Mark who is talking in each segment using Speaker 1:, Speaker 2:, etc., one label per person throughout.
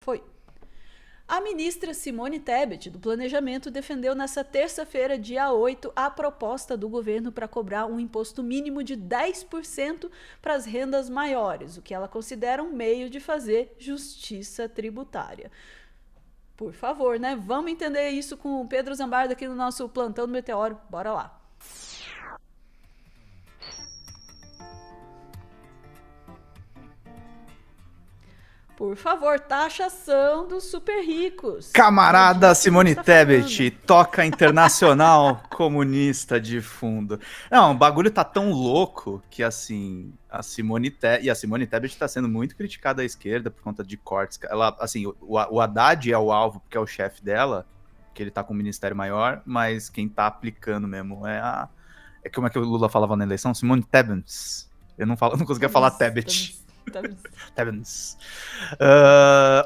Speaker 1: Foi. A ministra Simone Tebet, do Planejamento, defendeu nesta terça-feira, dia 8, a proposta do governo para cobrar um imposto mínimo de 10% para as rendas maiores, o que ela considera um meio de fazer justiça tributária. Por favor, né? Vamos entender isso com o Pedro Zambardo aqui no nosso Plantão do Meteoro. Bora lá. Por favor, taxação dos super ricos.
Speaker 2: Camarada Simone Tebet, toca internacional comunista de fundo. Não, o bagulho tá tão louco que, assim, a Simone Tebet tá sendo muito criticada à esquerda por conta de cortes. Ela, assim, o Haddad é o alvo porque é o chefe dela, que ele tá com o ministério maior, mas quem tá aplicando mesmo é como é que o Lula falava na eleição? Simone Tebet. Eu não conseguia falar Tebet.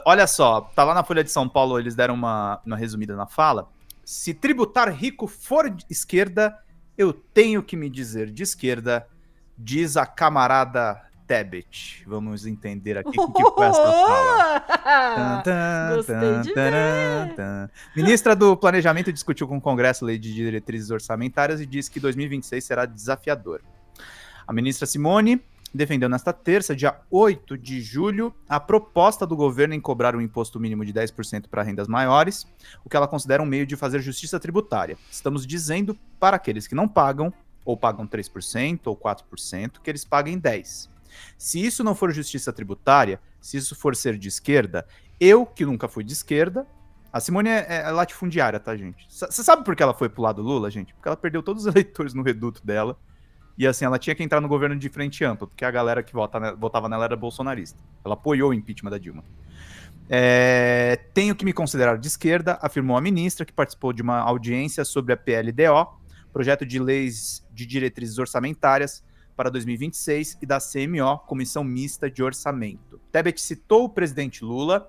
Speaker 2: Olha só, tá lá na Folha de São Paulo, eles deram uma resumida na fala. Se tributar rico for de esquerda, eu tenho que me dizer de esquerda, diz a camarada Tebet. Vamos entender aqui o que foi essa fala.
Speaker 1: Gostei de ver.
Speaker 2: Ministra do Planejamento discutiu com o Congresso a Lei de Diretrizes Orçamentárias e disse que 2026 será desafiador. A ministra Simone defendeu nesta terça, dia 8 de julho, a proposta do governo em cobrar um imposto mínimo de 10% para rendas maiores, o que ela considera um meio de fazer justiça tributária. Estamos dizendo para aqueles que não pagam, ou pagam 3% ou 4%, que eles paguem 10%. Se isso não for justiça tributária, se isso for ser de esquerda, eu, que nunca fui de esquerda, a Simone é latifundiária, tá, gente? Você sabe por que ela foi pro lado do Lula, gente? Porque ela perdeu todos os eleitores no reduto dela. E assim, ela tinha que entrar no governo de frente ampla, porque a galera que votava nela era bolsonarista. Ela apoiou o impeachment da Dilma. Tenho que me considerar de esquerda, afirmou a ministra, que participou de uma audiência sobre a PLDO, projeto de leis de diretrizes orçamentárias para 2026, e da CMO, Comissão Mista de Orçamento. Tebet citou o presidente Lula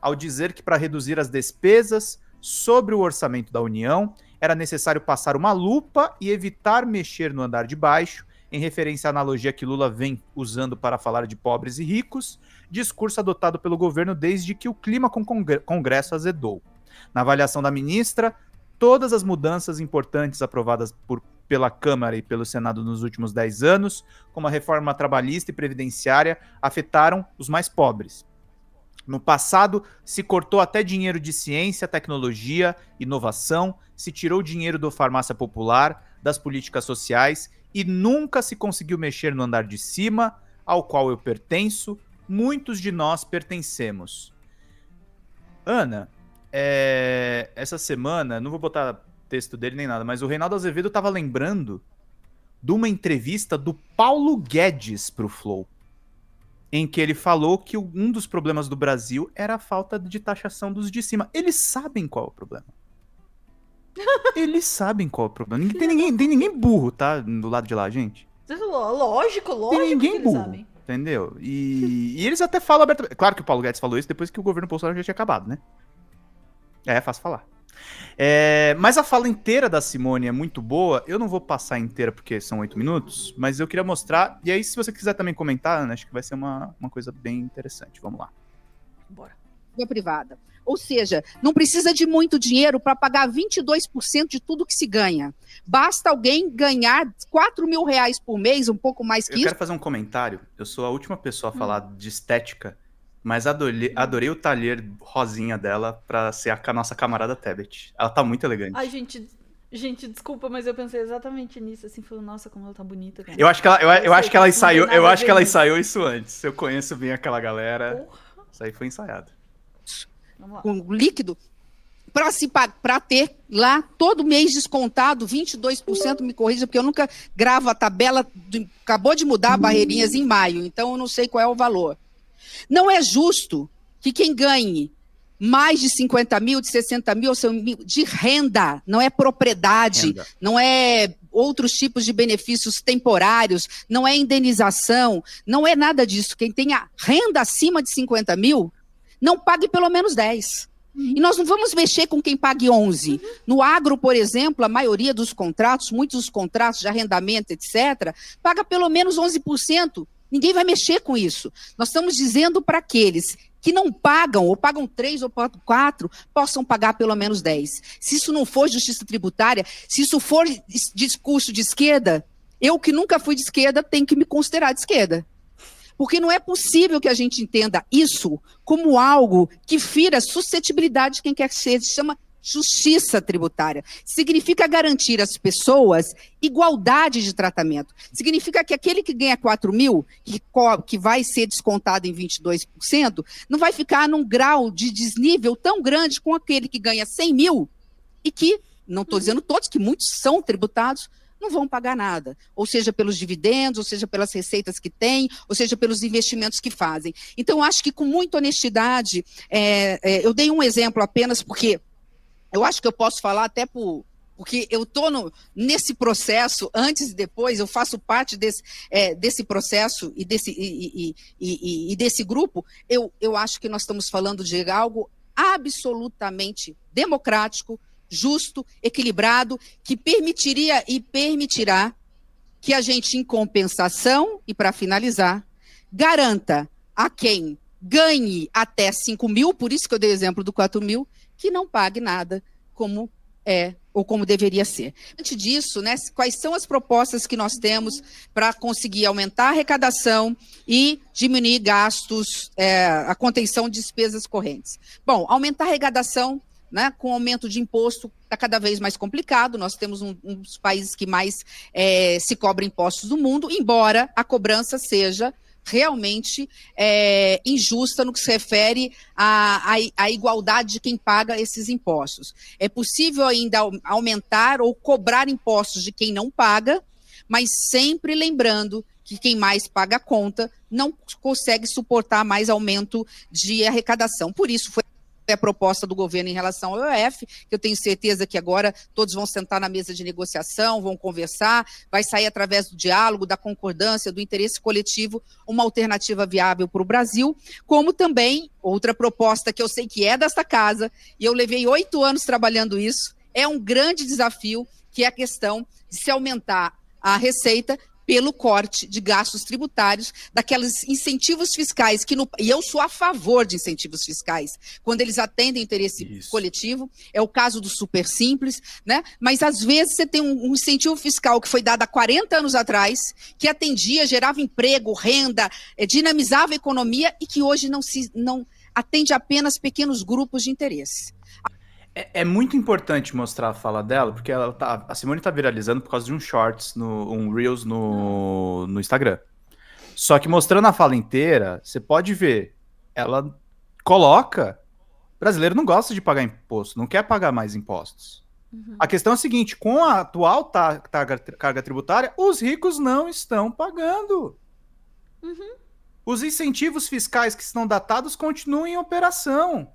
Speaker 2: ao dizer que para reduzir as despesas sobre o orçamento da União, era necessário passar uma lupa e evitar mexer no andar de baixo, em referência à analogia que Lula vem usando para falar de pobres e ricos, discurso adotado pelo governo desde que o clima com o Congresso azedou. Na avaliação da ministra, todas as mudanças importantes aprovadas pela Câmara e pelo Senado nos últimos 10 anos, como a reforma trabalhista e previdenciária, afetaram os mais pobres. No passado, se cortou até dinheiro de ciência, tecnologia, inovação, se tirou dinheiro do farmácia popular, das políticas sociais e nunca se conseguiu mexer no andar de cima, ao qual eu pertenço, muitos de nós pertencemos. Ana, essa semana, não vou botar texto dele nem nada, mas o Reinaldo Azevedo estava lembrando de uma entrevista do Paulo Guedes pro Flow, em que ele falou que um dos problemas do Brasil era a falta de taxação dos de cima. Eles sabem qual é o problema. Eles sabem qual é o problema. Tem ninguém burro, tá? Do lado de lá, gente.
Speaker 1: Lógico
Speaker 2: Tem ninguém
Speaker 1: que eles
Speaker 2: burro,
Speaker 1: sabem.
Speaker 2: entendeu? E eles até falam abertamente. Claro que o Paulo Guedes falou isso depois que o governo Bolsonaro já tinha acabado, né? É fácil falar. Mas a fala inteira da Simone é muito boa. Eu não vou passar inteira porque são 8 minutos, mas eu queria mostrar. E aí, se você quiser também comentar, Ana, acho que vai ser uma coisa bem interessante. Vamos lá.
Speaker 1: Bora.
Speaker 3: Privada. Ou seja, não precisa de muito dinheiro para pagar 22% de tudo que se ganha. Basta alguém ganhar 4 mil reais por mês, um pouco mais que isso.
Speaker 2: Eu quero fazer um comentário. Eu sou a última pessoa a falar de estética, mas adorei o talher rosinha dela pra ser a nossa camarada Tebet. Ela tá muito elegante.
Speaker 1: Ai, gente, desculpa, mas eu pensei exatamente nisso, assim, falando, nossa, como ela tá bonita, cara.
Speaker 2: Eu acho que ela ensaiou isso antes. Eu conheço bem aquela galera.
Speaker 1: Porra.
Speaker 2: Isso aí foi ensaiado.
Speaker 1: Vamos lá.
Speaker 3: Com líquido, para ter lá todo mês descontado 22%, me corrija, porque eu nunca gravo a tabela, acabou de mudar barreirinhas em maio, então eu não sei qual é o valor. Não é justo que quem ganhe mais de 50 mil, de 60 mil, de renda, não é propriedade, não é outros tipos de benefícios temporários, não é indenização, não é nada disso. Quem tem a renda acima de 50 mil, não pague pelo menos 10. E nós não vamos mexer com quem pague 11. No agro, por exemplo, a maioria dos contratos, muitos dos contratos de arrendamento, etc., paga pelo menos 11%. Ninguém vai mexer com isso. Nós estamos dizendo para aqueles que não pagam, ou pagam 3 ou 4, possam pagar pelo menos 10. Se isso não for justiça tributária, se isso for discurso de esquerda, eu que nunca fui de esquerda tenho que me considerar de esquerda. Porque não é possível que a gente entenda isso como algo que fira a suscetibilidade de quem quer que seja. Se chama justiça tributária. Significa garantir às pessoas igualdade de tratamento. Significa que aquele que ganha 4 mil, que vai ser descontado em 22%, não vai ficar num grau de desnível tão grande com aquele que ganha 100 mil e que, não estou dizendo todos, que muitos são tributados, não vão pagar nada, ou seja, pelos dividendos, ou seja, pelas receitas que têm, ou seja, pelos investimentos que fazem. Então, acho que com muita honestidade, eu dei um exemplo apenas porque eu acho que eu posso falar até porque eu estou nesse processo, antes e depois, eu faço parte desse processo e desse grupo. Eu acho que nós estamos falando de algo absolutamente democrático, justo, equilibrado, que permitiria e permitirá que a gente, em compensação, e para finalizar, garanta a quem ganhe até 5 mil, por isso que eu dei o exemplo do 4 mil, que não pague nada como ou como deveria ser. Antes disso, né, quais são as propostas que nós temos para conseguir aumentar a arrecadação e diminuir gastos, a contenção de despesas correntes? Bom, aumentar a arrecadação, né, com aumento de imposto, está cada vez mais complicado. Nós temos um dos países que mais se cobra impostos do mundo, embora a cobrança seja realmente injusta no que se refere à igualdade de quem paga esses impostos. É possível ainda aumentar ou cobrar impostos de quem não paga, mas sempre lembrando que quem mais paga a conta não consegue suportar mais aumento de arrecadação. Por isso foi a proposta do governo em relação ao IOF, que eu tenho certeza que agora todos vão sentar na mesa de negociação, vão conversar, vai sair através do diálogo, da concordância, do interesse coletivo, uma alternativa viável para o Brasil, como também outra proposta que eu sei que é desta casa, e eu levei 8 anos trabalhando isso, é um grande desafio, que é a questão de se aumentar a receita pelo corte de gastos tributários, daqueles incentivos fiscais, e eu sou a favor de incentivos fiscais, quando eles atendem o interesse coletivo, é o caso do Super Simples, né? Mas às vezes você tem um incentivo fiscal que foi dado há 40 anos atrás, que atendia, gerava emprego, renda, dinamizava a economia, e que hoje não atende apenas pequenos grupos de interesse.
Speaker 2: É muito importante mostrar a fala dela, porque a Simone tá viralizando por causa de um shorts, um Reels no Instagram. Só que mostrando a fala inteira, você pode ver, ela coloca, brasileiro não gosta de pagar imposto, não quer pagar mais impostos. Uhum. A questão é a seguinte, com a atual carga tributária, os ricos não estão pagando. Uhum. Os incentivos fiscais que estão datados continuam em operação.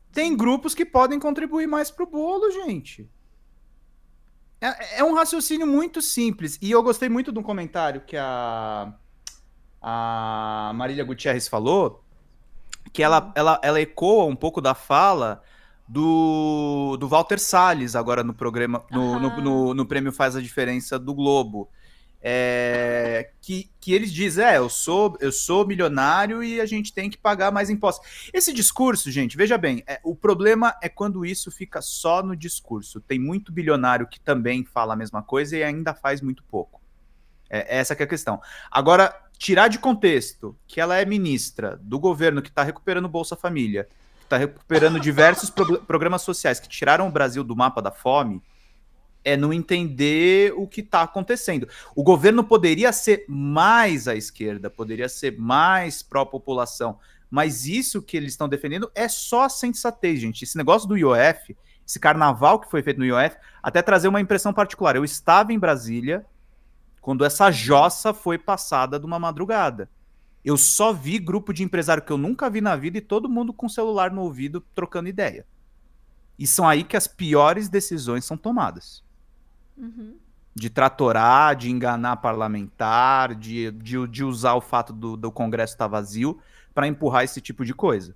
Speaker 2: Tem grupos que podem contribuir mais para o bolo, gente. É um raciocínio muito simples. E eu gostei muito de um comentário que a Marília Gutierrez falou, que ela ecoa um pouco da fala do Walter Salles, agora no programa, no Prêmio Faz a Diferença do Globo. Que eles dizem, eu sou milionário e a gente tem que pagar mais impostos. Esse discurso, gente, veja bem, o problema é quando isso fica só no discurso. Tem muito bilionário que também fala a mesma coisa e ainda faz muito pouco. Essa que é a questão. Agora, tirar de contexto que ela é ministra do governo que está recuperando o Bolsa Família, que está recuperando diversos programas sociais que tiraram o Brasil do mapa da fome, é não entender o que está acontecendo. O governo poderia ser mais à esquerda, poderia ser mais pró-população, mas isso que eles estão defendendo é só a sensatez, gente. Esse negócio do IOF, esse carnaval que foi feito no IOF, até trazer uma impressão particular. Eu estava em Brasília quando essa jossa foi passada de uma madrugada. Eu só vi grupo de empresário que eu nunca vi na vida e todo mundo com o celular no ouvido trocando ideia. E são aí que as piores decisões são tomadas. Uhum. De tratorar, de enganar parlamentar, de usar o fato do Congresso estar vazio para empurrar esse tipo de coisa.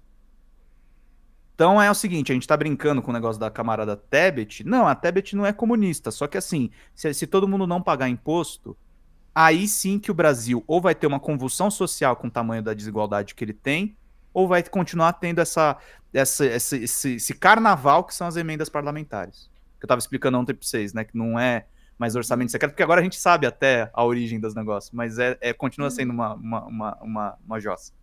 Speaker 2: Então é o seguinte, a gente tá brincando com o negócio da camarada Tebet. Não, a Tebet não é comunista, só que assim, se todo mundo não pagar imposto, aí sim que o Brasil ou vai ter uma convulsão social com o tamanho da desigualdade que ele tem, ou vai continuar tendo esse carnaval que são as emendas parlamentares. Que eu estava explicando ontem para vocês, né? Que não é mais orçamento secreto, porque agora a gente sabe até a origem dos negócios, mas continua sendo uma jossa.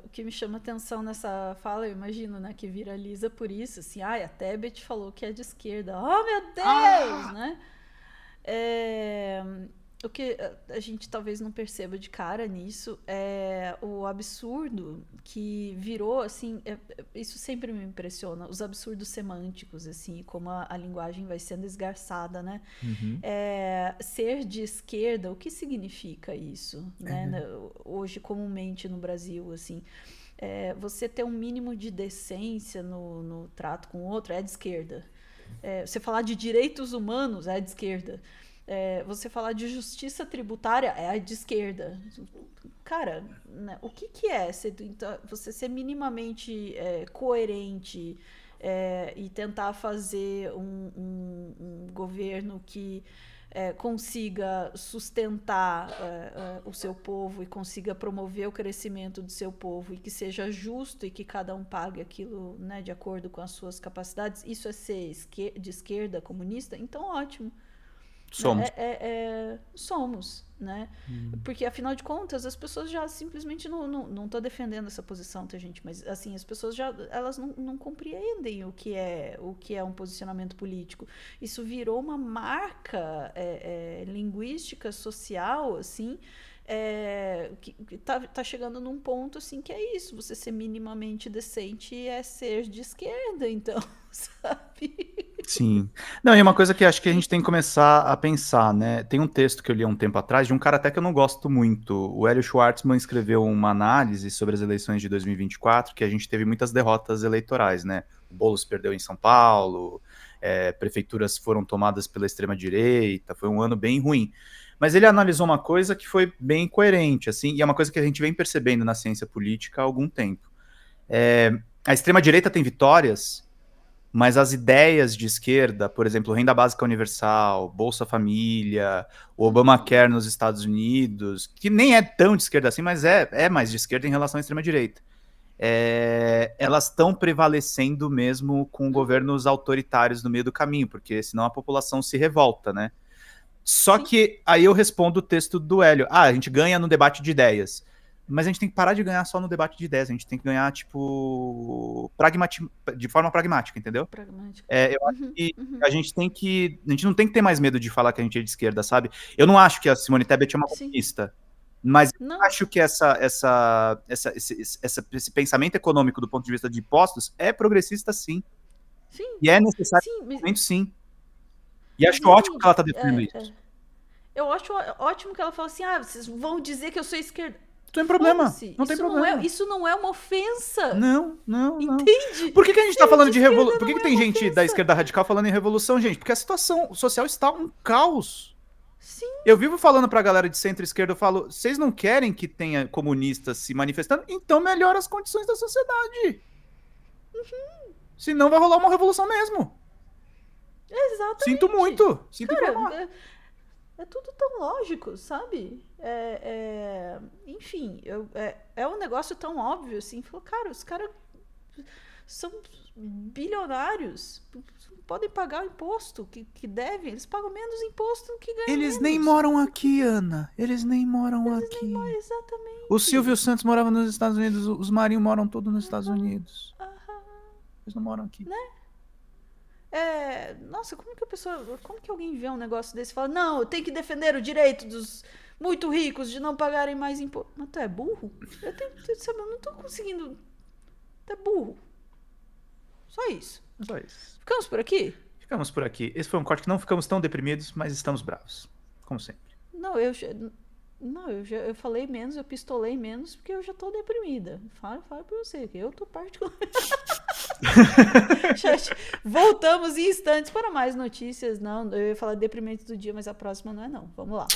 Speaker 1: O que me chama atenção nessa fala, eu imagino, né, que viraliza por isso, assim, a Tebet falou que é de esquerda. Oh, meu Deus, né? O que a gente talvez não perceba de cara nisso é o absurdo que virou, assim, isso sempre me impressiona, os absurdos semânticos, assim, como a linguagem vai sendo esgarçada, né? Ser de esquerda, o que significa isso, né? Hoje, comumente no Brasil, assim, você ter um mínimo de decência no trato com o outro é de esquerda. Você falar de direitos humanos é de esquerda. Você falar de justiça tributária é de esquerda. Cara, né, o que é você ser minimamente coerente e tentar fazer um governo que consiga sustentar o seu povo e consiga promover o crescimento do seu povo e que seja justo e que cada um pague aquilo, né, de acordo com as suas capacidades, isso é ser de esquerda, comunista? Então, ótimo.
Speaker 2: Somos.
Speaker 1: Somos, né? Porque, afinal de contas, as pessoas já simplesmente não tô defendendo essa posição, tá, gente? Mas, assim, as pessoas elas não compreendem o que é um posicionamento político. Isso virou uma marca linguística, social, assim, que tá chegando num ponto, assim, que é isso. Você ser minimamente decente é ser de esquerda, então, sabe?
Speaker 2: Sim. Não, e uma coisa que acho que a gente tem que começar a pensar, né? Tem um texto que eu li há um tempo atrás de um cara até que eu não gosto muito. O Hélio Schwartzman escreveu uma análise sobre as eleições de 2024, que a gente teve muitas derrotas eleitorais, né? O Boulos perdeu em São Paulo, prefeituras foram tomadas pela extrema-direita, foi um ano bem ruim. Mas ele analisou uma coisa que foi bem coerente, assim, e é uma coisa que a gente vem percebendo na ciência política há algum tempo. A extrema-direita tem vitórias, mas as ideias de esquerda, por exemplo, renda básica universal, Bolsa Família, o Obamacare nos Estados Unidos, que nem é tão de esquerda assim, mas é mais de esquerda em relação à extrema-direita, elas estão prevalecendo mesmo com governos autoritários no meio do caminho, porque senão a população se revolta, né? Só que aí eu respondo o texto do Hélio. A gente ganha no debate de ideias. Mas a gente tem que parar de ganhar só no debate de ideias. A gente tem que ganhar, tipo, de forma pragmática, entendeu? Eu acho que a gente não tem que ter mais medo de falar que a gente é de esquerda, sabe? Eu não acho que a Simone Tebet é uma comunista. Mas eu acho que esse pensamento econômico do ponto de vista de impostos é progressista, sim. E é necessário sim. E acho ótimo que ela está defendendo isso.
Speaker 1: Eu acho ótimo que ela fala assim, vocês vão dizer que eu sou esquerda.
Speaker 2: Não tem problema. Não tem problema.
Speaker 1: Isso não é uma ofensa.
Speaker 2: Não.
Speaker 1: Entende?
Speaker 2: Por que a gente está falando de revolução? Por que tem gente da esquerda radical falando em revolução, gente? Porque a situação social está um caos.
Speaker 1: Sim.
Speaker 2: Eu vivo falando pra galera de centro-esquerda, eu falo, vocês não querem que tenha comunistas se manifestando? Então melhora as condições da sociedade. Senão vai rolar uma revolução mesmo.
Speaker 1: Exatamente.
Speaker 2: Sinto muito.
Speaker 1: Cara, é tudo tão lógico, sabe? Enfim, é um negócio tão óbvio, assim. Falou, cara, os caras são bilionários, podem pagar o imposto que devem, eles pagam menos imposto do que ganham.
Speaker 2: Eles nem moram aqui, Ana. Eles nem moram aqui.
Speaker 1: Exatamente.
Speaker 2: O Silvio Santos morava nos Estados Unidos, os Marinho moram todos nos Estados Unidos. Eles não moram aqui.
Speaker 1: Né? Nossa, como que alguém vê um negócio desse e fala, não, eu tenho que defender o direito dos muito ricos de não pagarem mais imposto. Mas tu é burro? Eu não tô conseguindo. Tu é burro. Só isso. Ficamos por aqui?
Speaker 2: Ficamos por aqui. Esse foi um corte que não ficamos tão deprimidos, mas estamos bravos. Como sempre.
Speaker 1: Eu falei menos, eu pistolei menos, porque eu já tô deprimida. Fala pra você, que eu tô particularmente. Voltamos em instantes para mais notícias. Não, eu ia falar deprimente do dia, mas a próxima não é não. Vamos lá.